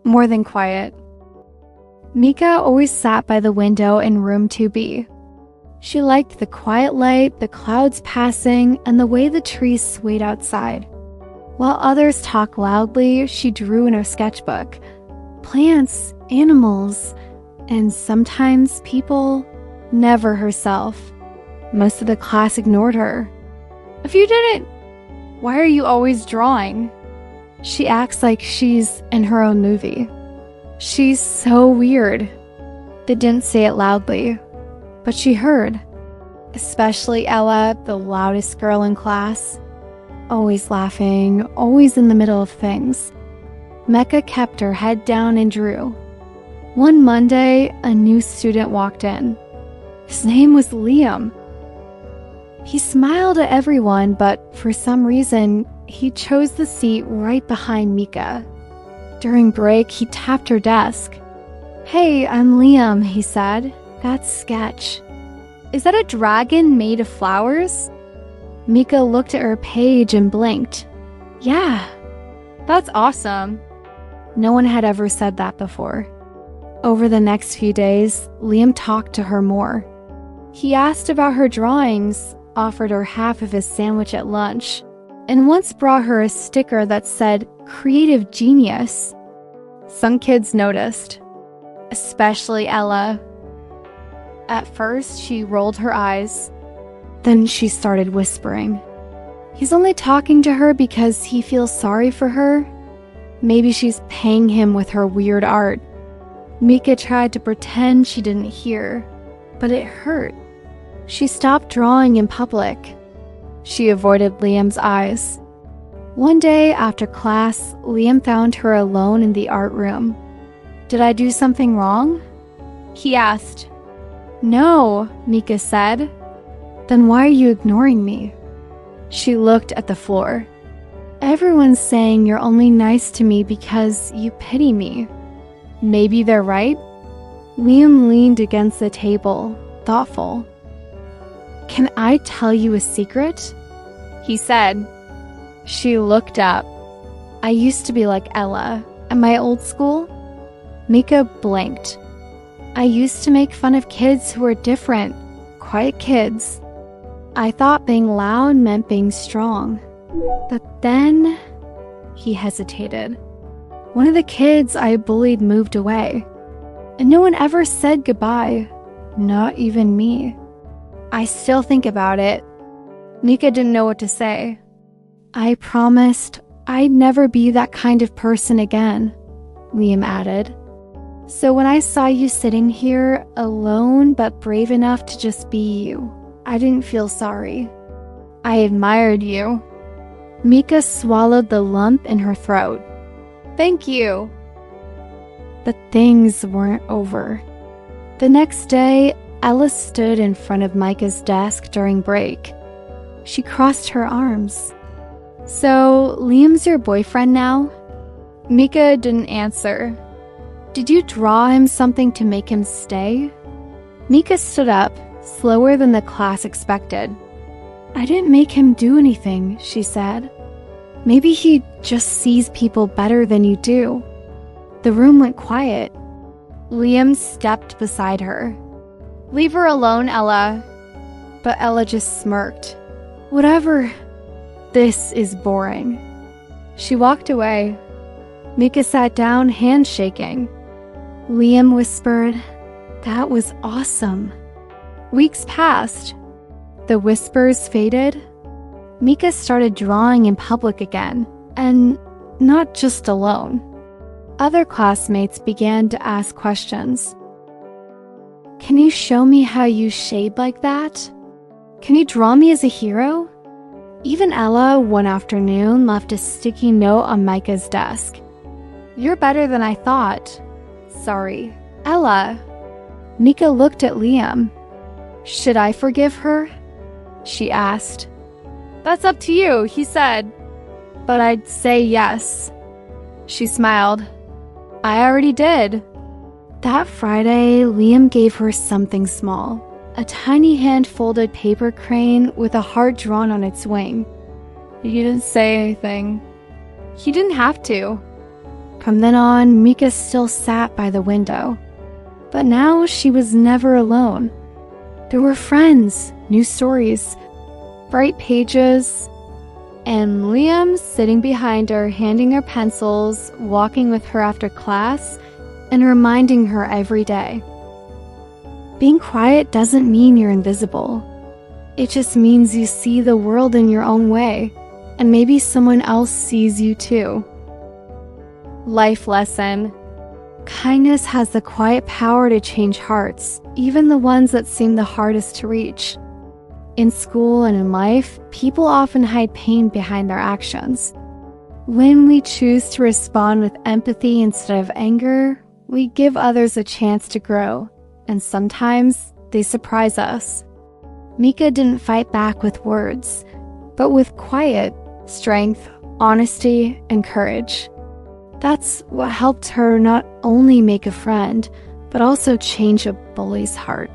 More than quiet. Mika always sat by the window in room 2B. She liked the quiet light, the clouds passing, and the way the trees swayed outside. While others talked loudly, she drew in her sketchbook. Plants, animals, and sometimes people, never herself. Most of the class ignored her. If you didn't, why are you always drawing? She acts like she's in her own movie. She's so weird. They didn't say it loudly, but she heard. Especially Ella, the loudest girl in class. Always laughing, always in the middle of things. Mika kept her head down and drew. One Monday, a new student walked in. His name was Liam. He smiled at everyone, but for some reason, he chose the seat right behind Mika. During break, he tapped her desk. "Hey, I'm Liam," he said. "That sketch. Is that a dragon made of flowers?" Mika looked at her page and blinked. "Yeah, that's awesome." No one had ever said that before. Over the next few days, Liam talked to her more. He asked about her drawings, offered her half of his sandwich at lunch, and once brought her a sticker that said, "Creative Genius." Some kids noticed, especially Ella. At first, she rolled her eyes. Then she started whispering. He's only talking to her because he feels sorry for her. Maybe she's paying him with her weird art. Mika tried to pretend she didn't hear, but it hurt. She stopped drawing in public. She avoided Liam's eyes. One day after class, Liam found her alone in the art room. "Did I do something wrong?" he asked. "No," Mika said. "Then why are you ignoring me?" She looked at the floor. "Everyone's saying you're only nice to me because you pity me. Maybe they're right?" Liam leaned against the table, thoughtful. "Can I tell you a secret?" he said. She looked up. "I used to be like Ella at my old school." Mika blinked. "I used to make fun of kids who were different, quiet kids. I thought being loud meant being strong. But then," he hesitated, "one of the kids I bullied moved away. And no one ever said goodbye, not even me. I still think about it." Mika didn't know what to say. "I promised I'd never be that kind of person again," Liam added. "So when I saw you sitting here, alone but brave enough to just be you, I didn't feel sorry. I admired you." Mika swallowed the lump in her throat. "Thank you." But things weren't over. The next day, Ella stood in front of Mika's desk during break. She crossed her arms. "So, Liam's your boyfriend now?" Mika didn't answer. "Did you draw him something to make him stay?" Mika stood up, slower than the class expected. "I didn't make him do anything," she said. "Maybe he just sees people better than you do." The room went quiet. Liam stepped beside her. "Leave her alone, Ella." But Ella just smirked. "Whatever. This is boring." She walked away. Mika sat down, hands shaking. Liam whispered, "That was awesome." Weeks passed. The whispers faded. Mika started drawing in public again, and not just alone. Other classmates began to ask questions. "Can you show me how you shade like that? Can you draw me as a hero?" Even Ella, one afternoon, left a sticky note on Mika's desk. "You're better than I thought. Sorry, Ella." Mika looked at Liam. "Should I forgive her?" she asked. "That's up to you," he said. "But I'd say yes." She smiled. "I already did." That Friday, Liam gave her something small. A tiny hand-folded paper crane with a heart drawn on its wing. He didn't say anything. He didn't have to. From then on, Mika still sat by the window. But now she was never alone. There were friends, new stories, bright pages, and Liam sitting behind her, handing her pencils, walking with her after class, and reminding her every day. Being quiet doesn't mean you're invisible. It just means you see the world in your own way, and maybe someone else sees you too. Life lesson. Kindness has the quiet power to change hearts, even the ones that seem the hardest to reach. In school and in life, people often hide pain behind their actions. When we choose to respond with empathy instead of anger, we give others a chance to grow, and sometimes they surprise us. Mika didn't fight back with words, but with quiet, strength, honesty, and courage. That's what helped her not only make a friend, but also change a bully's heart.